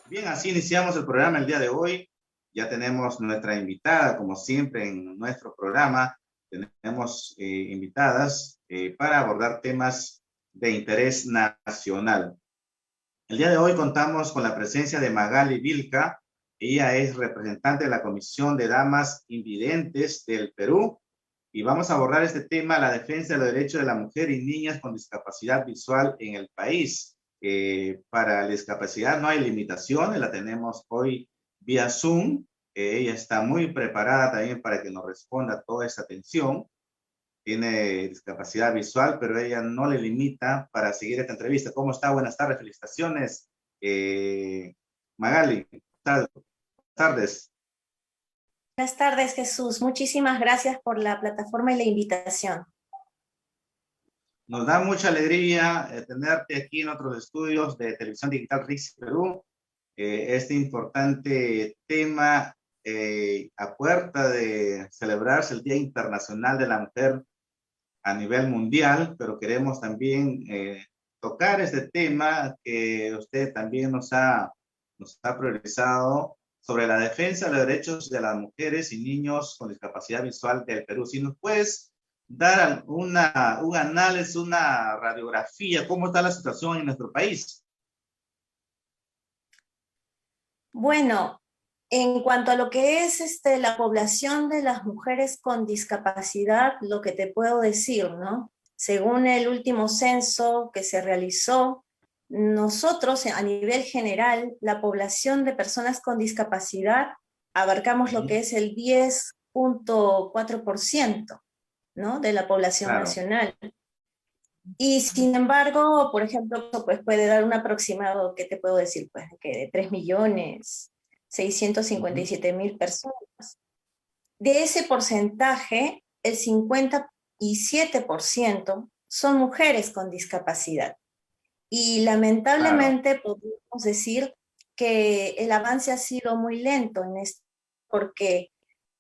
Bien, así iniciamos el programa el día de hoy. Ya tenemos nuestra invitada, como siempre en nuestro programa. Tenemos invitadas para abordar temas de interés nacional. El día de hoy contamos con la presencia de Magali Vilca. Ella es representante de la Comisión de Damas Invidentes del Perú y vamos a abordar este tema, la defensa de los derechos de la mujer y niñas con discapacidad visual en el país. Para la discapacidad no hay limitaciones, la tenemos hoy vía Zoom. Ella está muy preparada también para que nos responda toda esa atención. Tiene discapacidad visual, pero ella no le limita para seguir esta entrevista. ¿Cómo está? Buenas tardes, felicitaciones. Magali, buenas tardes. Buenas tardes, Jesús. Muchísimas gracias por la plataforma y la invitación. Nos da mucha alegría tenerte aquí en otros estudios de Televisión Digital RIX Perú. Este importante tema a puerta de celebrarse el Día Internacional de la Mujer a nivel mundial, pero queremos también tocar este tema que usted también nos ha priorizado sobre la defensa de los derechos de las mujeres y niños con discapacidad visual del Perú. Si nos puedes dar un análisis, una radiografía, ¿cómo está la situación en nuestro país? Bueno, en cuanto a lo que es la población de las mujeres con discapacidad, lo que te puedo decir, ¿no? Según el último censo que se realizó, nosotros a nivel general, la población de personas con discapacidad, abarcamos lo que es el 10.4%, ¿no? De la población Claro. nacional. Y sin embargo, por ejemplo, pues puede dar un aproximado, ¿qué te puedo decir? Pues que de 3.657.000 personas. De ese porcentaje, el 57% son mujeres con discapacidad. Y lamentablemente podemos decir que el avance ha sido muy lento en esto, porque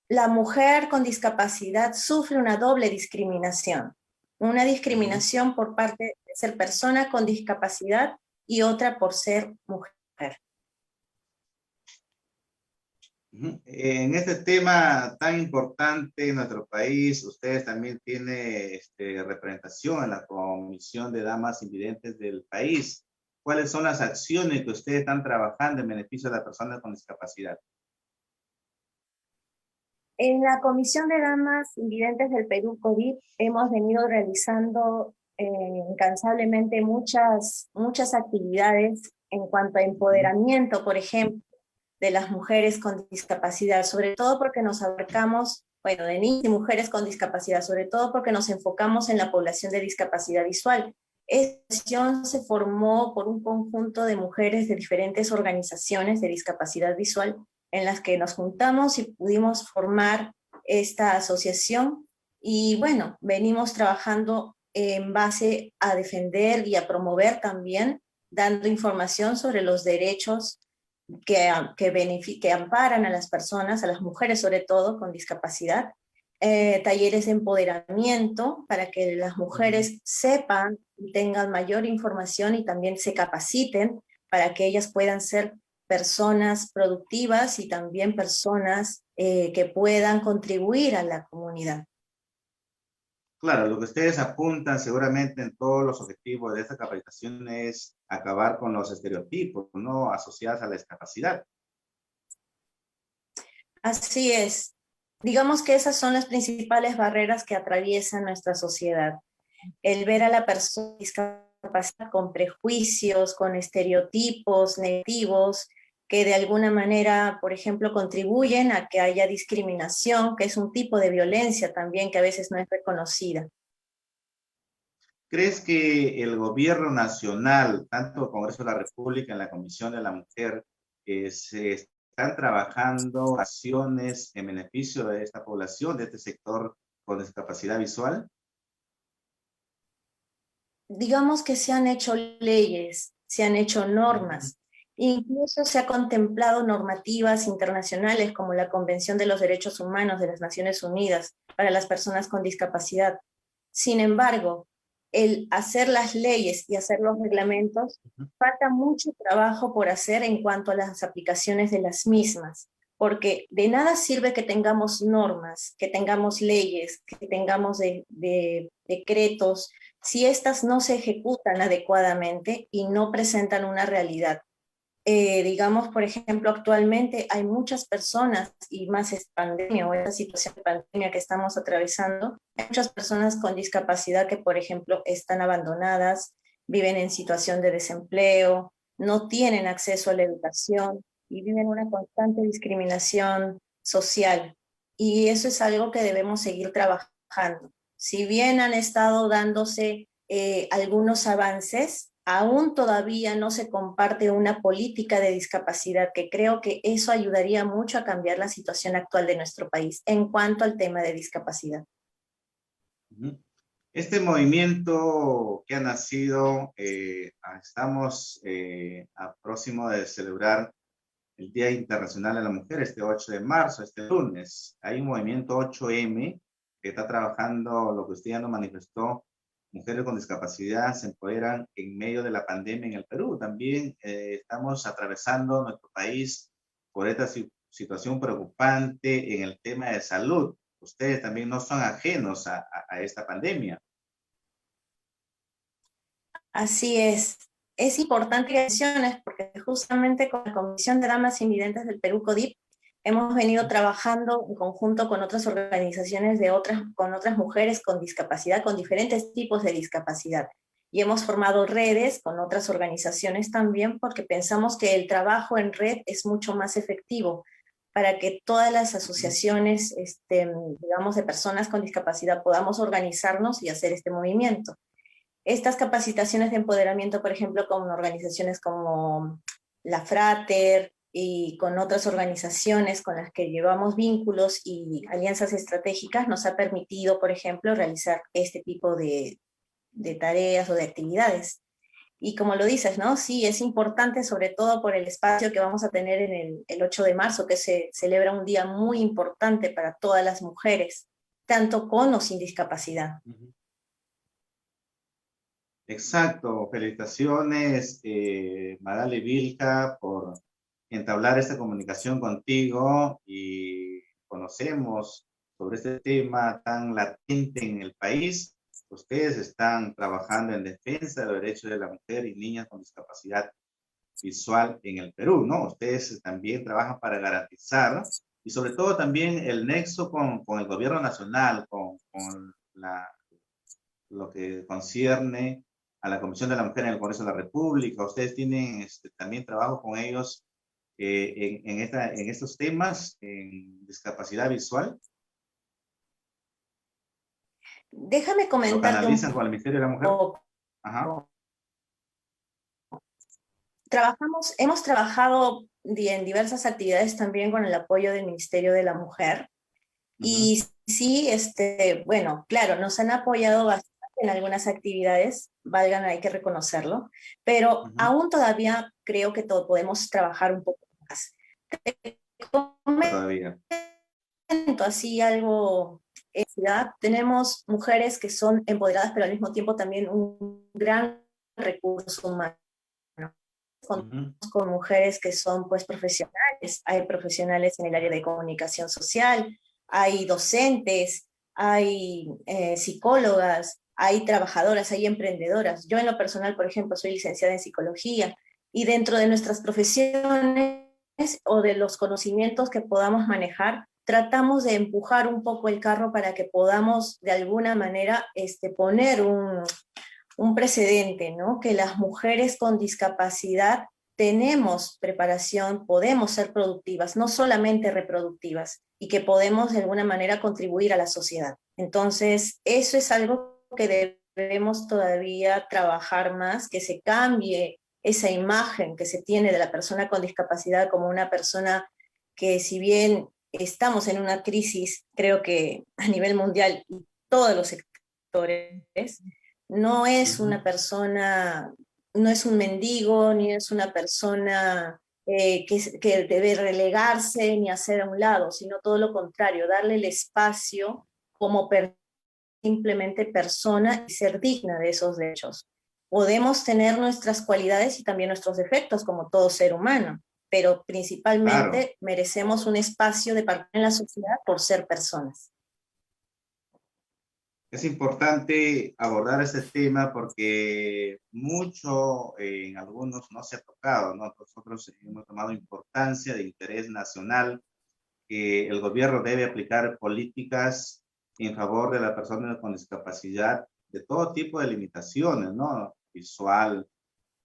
la mujer con discapacidad sufre una doble discriminación. Una discriminación por parte de ser persona con discapacidad y otra por ser mujer. En este tema tan importante en nuestro país, ustedes también tienen representación en la Comisión de Damas Invidentes del país. ¿Cuáles son las acciones que ustedes están trabajando en beneficio de las personas con discapacidad? En la Comisión de Damas Invidentes del Perú, COVID, hemos venido realizando incansablemente muchas actividades en cuanto a empoderamiento, por ejemplo, de las mujeres con discapacidad, sobre todo porque nos abarcamos, bueno, de niñas y mujeres con discapacidad, sobre todo porque nos enfocamos en la población de discapacidad visual. Esta acción se formó por un conjunto de mujeres de diferentes organizaciones de discapacidad visual en las que nos juntamos y pudimos formar esta asociación y bueno, venimos trabajando en base a defender y a promover también, dando información sobre los derechos que amparan a las personas, a las mujeres sobre todo, con discapacidad, talleres de empoderamiento para que las mujeres sepan y tengan mayor información y también se capaciten para que ellas puedan ser personas productivas y también personas que puedan contribuir a la comunidad. Claro, lo que ustedes apuntan seguramente en todos los objetivos de esta capacitación es acabar con los estereotipos, ¿no? Asociados a la discapacidad. Así es. Digamos que esas son las principales barreras que atraviesan nuestra sociedad. El ver a la persona discapacitada con prejuicios, con estereotipos negativos, que de alguna manera, por ejemplo, contribuyen a que haya discriminación, que es un tipo de violencia también que a veces no es reconocida. ¿Crees que el gobierno nacional, tanto el Congreso de la República en la Comisión de la Mujer, se están trabajando acciones en beneficio de esta población, de este sector con discapacidad visual? Digamos que se han hecho leyes, se han hecho normas, Incluso se ha contemplado normativas internacionales como la Convención de los Derechos Humanos de las Naciones Unidas para las personas con discapacidad. Sin embargo, el hacer las leyes y hacer los reglamentos, falta mucho trabajo por hacer en cuanto a las aplicaciones de las mismas, porque de nada sirve que tengamos normas, que tengamos leyes, que tengamos decretos, si estas no se ejecutan adecuadamente y no presentan una realidad. Digamos, por ejemplo, actualmente hay muchas personas, y más es pandemia o esta situación de pandemia que estamos atravesando, hay muchas personas con discapacidad que, por ejemplo, están abandonadas, viven en situación de desempleo, no tienen acceso a la educación y viven una constante discriminación social. Y eso es algo que debemos seguir trabajando. Si bien han estado dándose algunos avances, aún todavía no se comparte una política de discapacidad, que creo que eso ayudaría mucho a cambiar la situación actual de nuestro país en cuanto al tema de discapacidad. Este movimiento que ha nacido, estamos a próximo de celebrar el Día Internacional de la Mujer, este 8 de marzo, este lunes. Hay un movimiento 8M que está trabajando, lo que usted ya nos manifestó, mujeres con discapacidad se empoderan en medio de la pandemia en el Perú. También estamos atravesando nuestro país por esta situación preocupante en el tema de salud. Ustedes también no son ajenos a esta pandemia. Así es. Es importante que menciones porque justamente con la Comisión de Damas Invidentes del Perú, CODIP, hemos venido trabajando en conjunto con otras organizaciones con otras mujeres con discapacidad, con diferentes tipos de discapacidad. Y hemos formado redes con otras organizaciones también porque pensamos que el trabajo en red es mucho más efectivo para que todas las asociaciones, digamos, de personas con discapacidad podamos organizarnos y hacer este movimiento. Estas capacitaciones de empoderamiento, por ejemplo, con organizaciones como la Frater y con otras organizaciones con las que llevamos vínculos y alianzas estratégicas, nos ha permitido, por ejemplo, realizar este tipo de tareas o de actividades. Y como lo dices, ¿no? Sí, es importante, sobre todo por el espacio que vamos a tener en el 8 de marzo, que se celebra un día muy importante para todas las mujeres, tanto con o sin discapacidad. Exacto, felicitaciones, Magali Vilca, por entablar esta comunicación contigo y conocemos sobre este tema tan latente en el país. Ustedes están trabajando en defensa de los derechos de la mujer y niñas con discapacidad visual en el Perú, ¿no? Ustedes también trabajan para garantizar y sobre todo también el nexo con el gobierno nacional, con lo que concierne a la Comisión de la Mujer en el Congreso de la República. Ustedes tienen también trabajo con ellos en estos temas, en discapacidad visual. Déjame ¿Lo comentarte un canalizan con el Ministerio de la Mujer? poco. Ajá. Hemos trabajado en diversas actividades también con el apoyo del Ministerio de la Mujer. Y sí, bueno, claro, nos han apoyado bastante en algunas actividades, hay que reconocerlo, pero aún todavía creo que podemos trabajar un poco más. Te Todavía. comento así algo, tenemos mujeres que son empoderadas, pero al mismo tiempo también un gran recurso humano. Con mujeres que son pues profesionales, hay profesionales en el área de comunicación social, hay docentes, hay psicólogas, hay trabajadoras, hay emprendedoras. Yo en lo personal, por ejemplo, soy licenciada en psicología y dentro de nuestras profesiones o de los conocimientos que podamos manejar, tratamos de empujar un poco el carro para que podamos de alguna manera poner un precedente, ¿no? Que las mujeres con discapacidad tenemos preparación, podemos ser productivas, no solamente reproductivas, y que podemos de alguna manera contribuir a la sociedad. Entonces, eso es algo que debemos todavía trabajar más, que se cambie esa imagen que se tiene de la persona con discapacidad como una persona que, si bien estamos en una crisis, creo que a nivel mundial y todos los sectores, no es una persona no es un mendigo, ni es una persona que debe relegarse ni hacer a un lado, sino todo lo contrario, darle el espacio como simplemente persona y ser digna de esos derechos. Podemos tener nuestras cualidades y también nuestros defectos como todo ser humano, pero Claro. principalmente merecemos un espacio de participación en la sociedad por ser personas. Es importante abordar este tema porque mucho en algunos no se ha tocado, ¿no? Nosotros hemos tomado importancia de interés nacional que el gobierno debe aplicar políticas en favor de las personas con discapacidad de todo tipo de limitaciones, ¿no? Visual,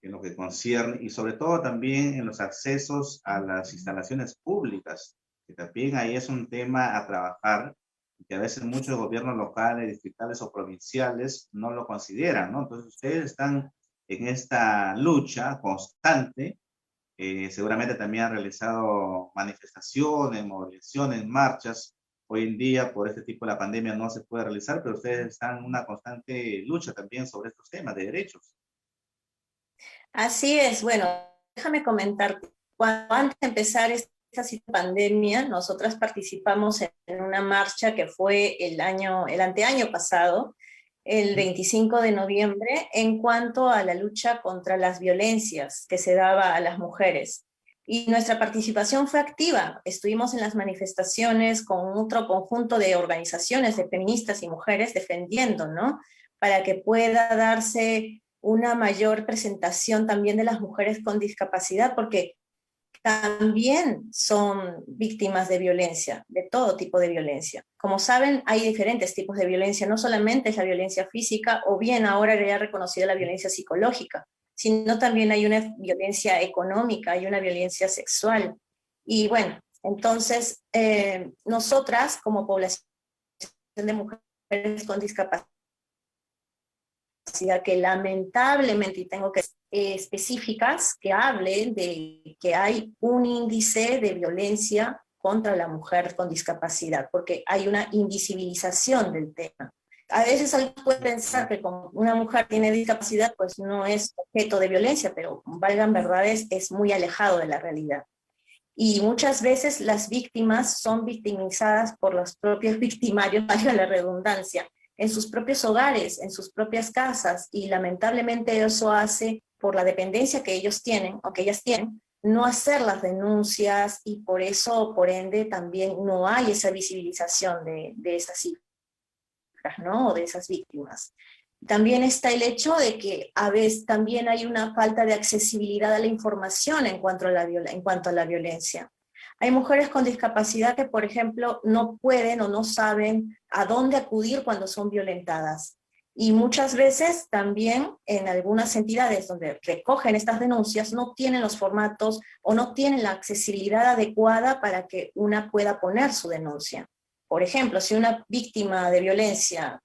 en lo que concierne, y sobre todo también en los accesos a las instalaciones públicas, que también ahí es un tema a trabajar, que a veces muchos gobiernos locales, distritales o provinciales no lo consideran, ¿no? Entonces ustedes están en esta lucha constante, seguramente también han realizado manifestaciones, movilizaciones, marchas. Hoy en día, por este tipo de la pandemia, no se puede realizar, pero ustedes están en una constante lucha también sobre estos temas de derechos. Así es, bueno, déjame comentarte, cuando antes de empezar esta pandemia, nosotras participamos en una marcha que fue el anteaño pasado, el 25 de noviembre, en cuanto a la lucha contra las violencias que se daba a las mujeres. Y nuestra participación fue activa. Estuvimos en las manifestaciones con otro conjunto de organizaciones de feministas y mujeres defendiendo, ¿no? Para que pueda darse una mayor presentación también de las mujeres con discapacidad, porque también son víctimas de violencia, de todo tipo de violencia. Como saben, hay diferentes tipos de violencia, no solamente es la violencia física, o bien ahora ya reconocida la violencia psicológica, sino también hay una violencia económica, hay una violencia sexual. Y bueno, entonces, nosotras como población de mujeres con discapacidad, que lamentablemente, y tengo que específicas que hablen de que hay un índice de violencia contra la mujer con discapacidad, porque hay una invisibilización del tema. A veces alguien puede pensar que como una mujer tiene discapacidad, pues no es objeto de violencia, pero valgan verdades, es muy alejado de la realidad. Y muchas veces las víctimas son victimizadas por los propios victimarios, valga la redundancia, en sus propios hogares, en sus propias casas, y lamentablemente eso hace, por la dependencia que ellos tienen, o que ellas tienen, no hacer las denuncias, y por eso, por ende, también no hay esa visibilización de esas cifras, ¿no? O de esas víctimas. También está el hecho de que a veces también hay una falta de accesibilidad a la información en cuanto a la violencia. Hay mujeres con discapacidad que, por ejemplo, no pueden o no saben a dónde acudir cuando son violentadas. Y muchas veces también en algunas entidades donde recogen estas denuncias no tienen los formatos o no tienen la accesibilidad adecuada para que una pueda poner su denuncia. Por ejemplo, si una víctima de violencia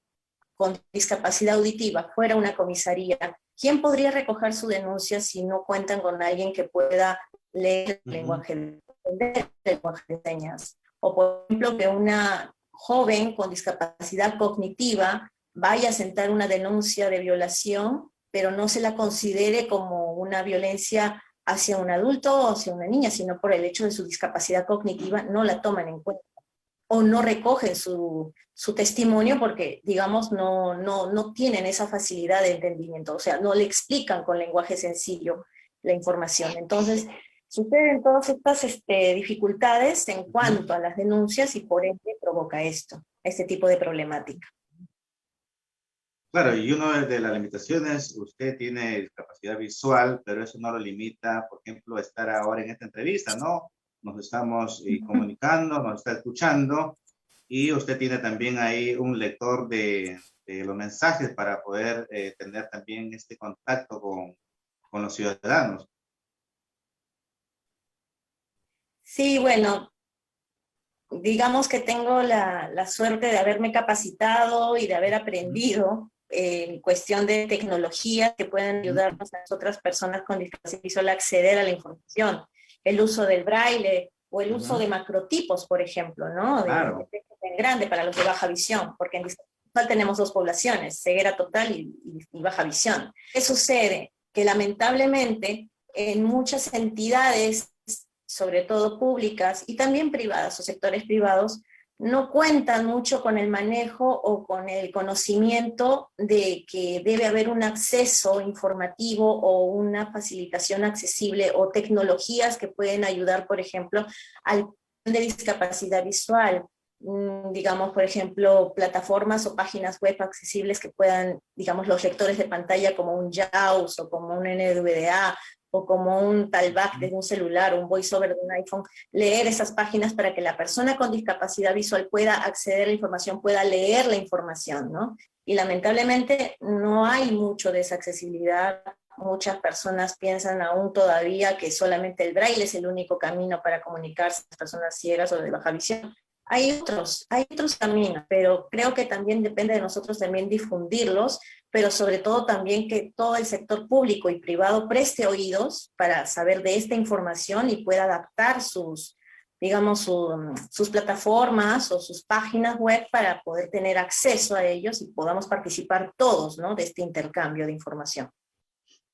con discapacidad auditiva fuera una comisaría, ¿quién podría recoger su denuncia si no cuentan con alguien que pueda leer el lenguaje de señas? O por ejemplo, que una joven con discapacidad cognitiva vaya a sentar una denuncia de violación, pero no se la considere como una violencia hacia un adulto o hacia una niña, sino por el hecho de su discapacidad cognitiva, no la toman en cuenta o no recogen su testimonio porque, digamos, no tienen esa facilidad de entendimiento, o sea, no le explican con lenguaje sencillo la información. Entonces, suceden todas estas dificultades en cuanto a las denuncias y por ende provoca este tipo de problemática. Claro, y una de las limitaciones, usted tiene discapacidad visual, pero eso no lo limita, por ejemplo, a estar ahora en esta entrevista, ¿no? Nos estamos comunicando, nos está escuchando, y usted tiene también ahí un lector de los mensajes para poder tener también este contacto con los ciudadanos. Sí, bueno, digamos que tengo la suerte de haberme capacitado y de haber aprendido en cuestión de tecnologías que pueden ayudarnos a las otras personas con discapacidad visual a acceder a la información. El uso del braille o el uso de macrotipos, por ejemplo, ¿no? Claro. De texto en grande para los de baja visión, porque en discapacidad tenemos dos poblaciones, ceguera total y baja visión. ¿Qué sucede? que lamentablemente en muchas entidades, sobre todo públicas y también privadas o sectores privados, no cuentan mucho con el manejo o con el conocimiento de que debe haber un acceso informativo o una facilitación accesible o tecnologías que pueden ayudar, por ejemplo, al de discapacidad visual. Digamos, por ejemplo, plataformas o páginas web accesibles que puedan, digamos, los lectores de pantalla como un JAWS o como un NVDA o como un talkback desde un celular o un voiceover de un iPhone, leer esas páginas para que la persona con discapacidad visual pueda acceder a la información, pueda leer la información, ¿no? Y lamentablemente no hay mucho de esa accesibilidad. Muchas personas piensan aún todavía que solamente el braille es el único camino para comunicarse a las personas ciegas o de baja visión. Hay otros caminos, pero creo que también depende de nosotros también difundirlos, pero sobre todo también que todo el sector público y privado preste oídos para saber de esta información y pueda adaptar sus, digamos, sus plataformas o sus páginas web para poder tener acceso a ellos y podamos participar todos, ¿no?, de este intercambio de información.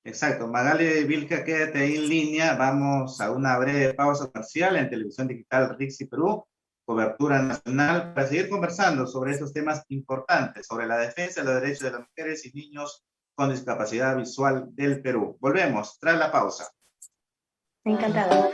Exacto. Magali Vilca, quédate ahí en línea. Vamos a una breve pausa comercial en Televisión Digital RIXI Perú, cobertura nacional, para seguir conversando sobre estos temas importantes, sobre la defensa de los derechos de las mujeres y niños con discapacidad visual del Perú. Volvemos tras la pausa. Encantada.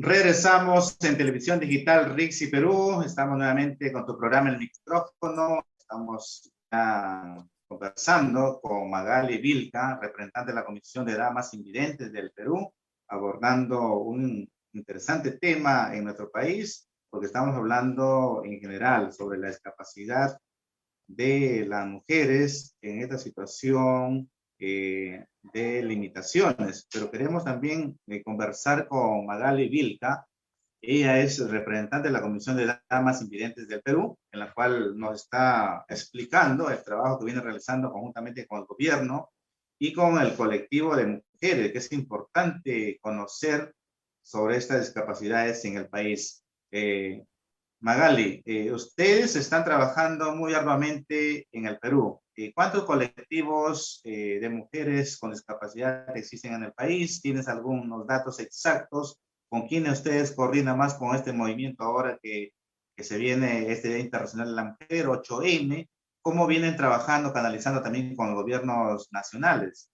Regresamos en Televisión Digital RIXI Perú. Estamos nuevamente con tu programa El Micrófono. Estamos conversando con Magali Vilca, representante de la Comisión de Damas Invidentes del Perú, abordando un interesante tema en nuestro país, porque estamos hablando en general sobre la discapacidad de las mujeres en esta situación de limitaciones, pero queremos también conversar con Magali Vilca. Ella es representante de la Comisión de Damas Invidentes del Perú, en la cual nos está explicando el trabajo que viene realizando conjuntamente con el gobierno y con el colectivo de mujeres, que es importante conocer sobre estas discapacidades en el país. Magali, ustedes están trabajando muy arduamente en el Perú. ¿Cuántos colectivos de mujeres con discapacidad existen en el país? ¿Tienes algunos datos exactos? ¿Con quiénes ustedes coordinan más con este movimiento ahora que se viene este Día Internacional de la Mujer, 8M? ¿Cómo vienen trabajando, canalizando también con los gobiernos nacionales?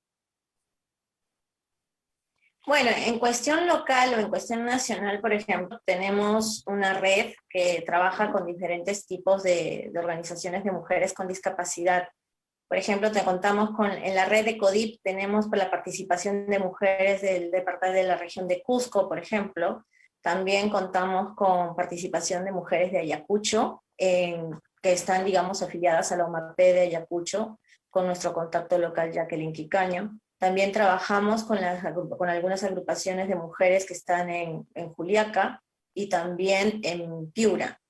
Bueno, en cuestión local o en cuestión nacional, por ejemplo, tenemos una red que trabaja con diferentes tipos de organizaciones de mujeres con discapacidad. Por ejemplo, te contamos en la red de CODIP, tenemos la participación de mujeres del departamento de la región de Cusco, por ejemplo. También contamos con participación de mujeres de Ayacucho, que están, digamos, afiliadas a la OMAPE de Ayacucho, con nuestro contacto local Jacqueline Quicaño. También trabajamos con algunas agrupaciones de mujeres que están en Juliaca y también en Piura.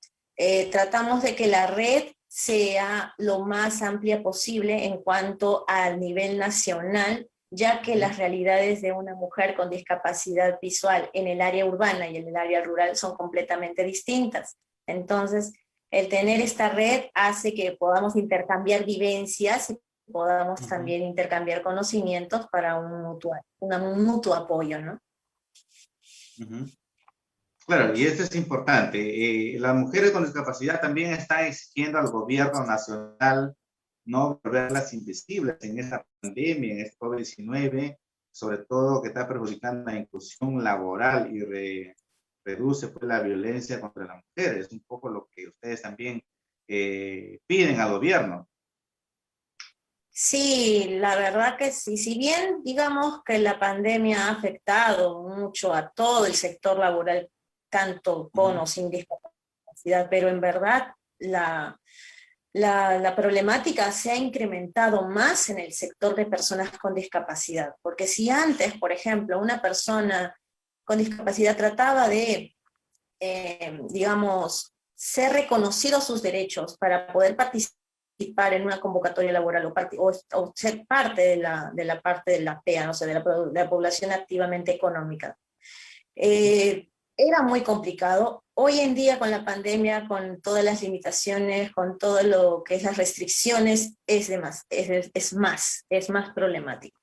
Tratamos de que la red sea lo más amplia posible en cuanto al nivel nacional ya que las realidades de una mujer con discapacidad visual en el área urbana y en el área rural son completamente distintas. Entonces, el tener esta red hace que podamos intercambiar vivencias y podamos también intercambiar conocimientos para un mutuo apoyo, ¿no? Claro, y eso es importante. Las mujeres con discapacidad también están exigiendo al gobierno nacional no volverlas invisibles en esta pandemia, en este COVID-19, sobre todo que está perjudicando la inclusión laboral y reduce pues, la violencia contra las mujeres. Es un poco lo que ustedes también piden al gobierno. Sí, la verdad que sí. Si bien digamos que la pandemia ha afectado mucho a todo el sector laboral, tanto con o sin discapacidad, pero en verdad la problemática se ha incrementado más en el sector de personas con discapacidad, porque si antes, por ejemplo, una persona con discapacidad trataba de, digamos, ser reconocidos sus derechos para poder participar en una convocatoria laboral o ser parte de la parte de la PEA, o sea, de la población activamente económica. Era muy complicado. Hoy en día con la pandemia, con todas las limitaciones, con todo lo que es las restricciones, es más problemático.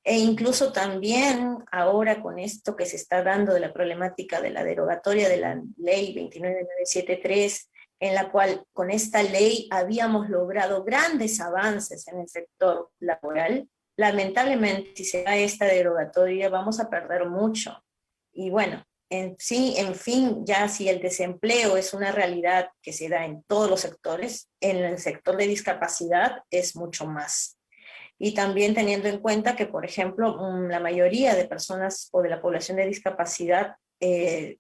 E incluso también ahora con esto que se está dando de la problemática de la derogatoria de la ley 29973, en la cual con esta ley habíamos logrado grandes avances en el sector laboral, lamentablemente si se da esta derogatoria vamos a perder mucho. Y bueno, en fin, ya si el desempleo es una realidad que se da en todos los sectores, en el sector de discapacidad es mucho más. Y también teniendo en cuenta que, por ejemplo, la mayoría de personas o de la población de discapacidad se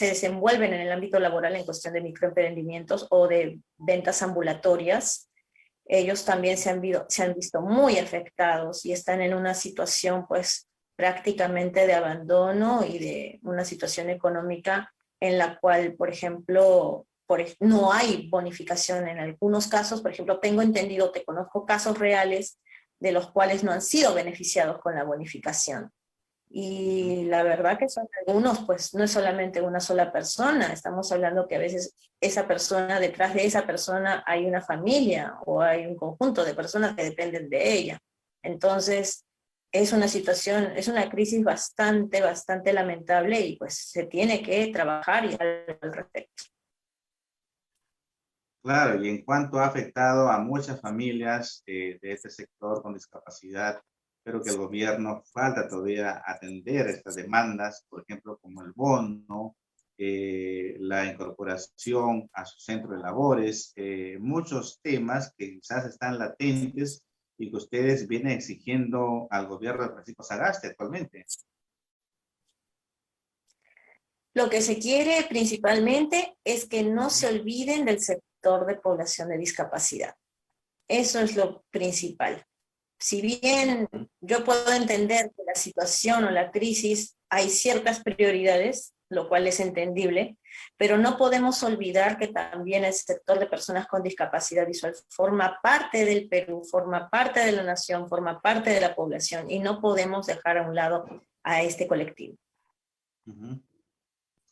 desenvuelven en el ámbito laboral en cuestión de microemprendimientos o de ventas ambulatorias. Ellos también se han visto muy afectados y están en una situación pues prácticamente de abandono y de una situación económica en la cual, por ejemplo, no hay bonificación en algunos casos. Por ejemplo, tengo entendido, te conozco casos reales de los cuales no han sido beneficiados con la bonificación. Y la verdad que son algunos, pues no es solamente una sola persona, estamos hablando que a veces esa persona, detrás de esa persona hay una familia o hay un conjunto de personas que dependen de ella. Entonces, es una situación, es una crisis bastante lamentable y pues se tiene que trabajar y al respecto. Claro, y en cuanto ha afectado a muchas familias de este sector con discapacidad, pero que el gobierno falta todavía atender estas demandas, por ejemplo, como el bono, la incorporación a su centro de labores, muchos temas que quizás están latentes y que ustedes vienen exigiendo al gobierno de Francisco Sagasti actualmente. Lo que se quiere principalmente es que no se olviden del sector de población de discapacidad. Eso es lo principal. Si bien yo puedo entender que la situación o la crisis hay ciertas prioridades, lo cual es entendible, pero no podemos olvidar que también el sector de personas con discapacidad visual forma parte del Perú, forma parte de la nación, forma parte de la población y no podemos dejar a un lado a este colectivo.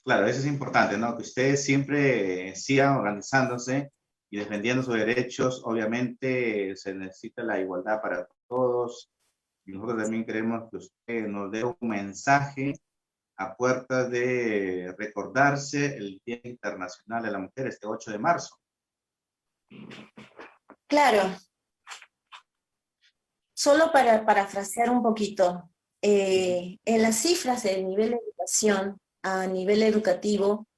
Claro, eso es importante, ¿no? Que ustedes siempre sigan organizándose y defendiendo sus derechos. Obviamente se necesita la igualdad para todos. Y nosotros también queremos que usted nos dé un mensaje a puertas de recordarse el Día Internacional de la Mujer, este 8 de marzo. Claro. Solo para parafrasear un poquito, en las cifras del nivel de educación a nivel educativo,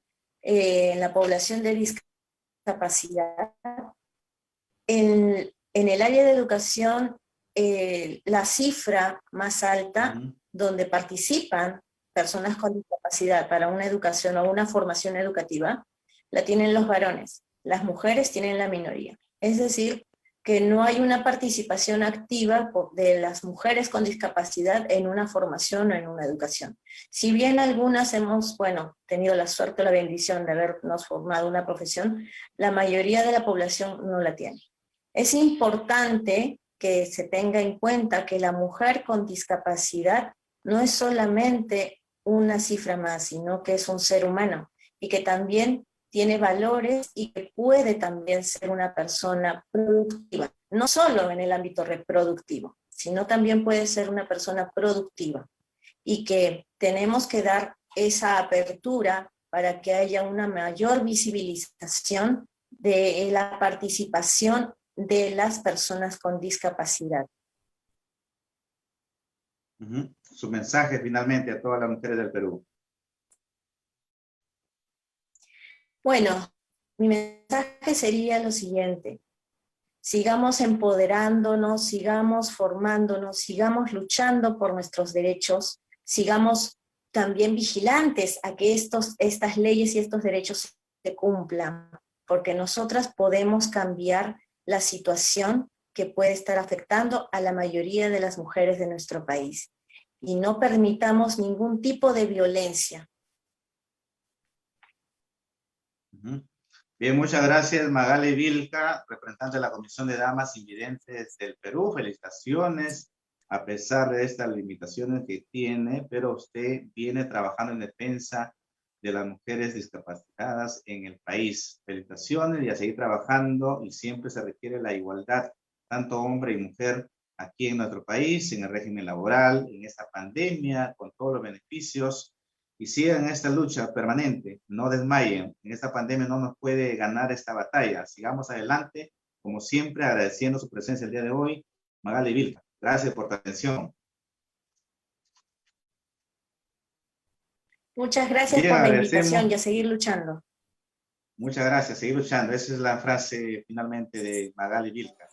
en la población de discapacidad, en el área de educación, la cifra más alta donde participan personas con discapacidad para una educación o una formación educativa, la tienen los varones. Las mujeres tienen la minoría. Es decir, que no hay una participación activa de las mujeres con discapacidad en una formación o en una educación. Si bien algunas hemos, tenido la suerte o la bendición de habernos formado una profesión, la mayoría de la población no la tiene. Es importante que se tenga en cuenta que la mujer con discapacidad no es solamente una cifra más, sino que es un ser humano y que también tiene valores y que puede también ser una persona productiva, no solo en el ámbito reproductivo, sino también puede ser una persona productiva, y que tenemos que dar esa apertura para que haya una mayor visibilización de la participación de las personas con discapacidad. Su mensaje finalmente a todas las mujeres del Perú. Bueno, mi mensaje sería lo siguiente: sigamos empoderándonos, sigamos formándonos, sigamos luchando por nuestros derechos, sigamos también vigilantes a que estas leyes y estos derechos se cumplan, porque nosotras podemos cambiar la situación que puede estar afectando a la mayoría de las mujeres de nuestro país. Y no permitamos ningún tipo de violencia. Bien, muchas gracias, Magali Vilca, representante de la Comisión de Damas Invidentes del Perú. Felicitaciones, a pesar de estas limitaciones que tiene, pero usted viene trabajando en defensa de las mujeres discapacitadas en el país. Felicitaciones y a seguir trabajando, y siempre se requiere la igualdad, tanto hombre y mujer, aquí en nuestro país, en el régimen laboral, en esta pandemia, con todos los beneficios. Y sigan esta lucha permanente, no desmayen. En esta pandemia no nos puede ganar esta batalla. Sigamos adelante, como siempre, agradeciendo su presencia el día de hoy. Magali Vilca, gracias por tu atención. Muchas gracias por la invitación y a seguir luchando. Muchas gracias, seguir luchando. Esa es la frase finalmente de Magali Vilca.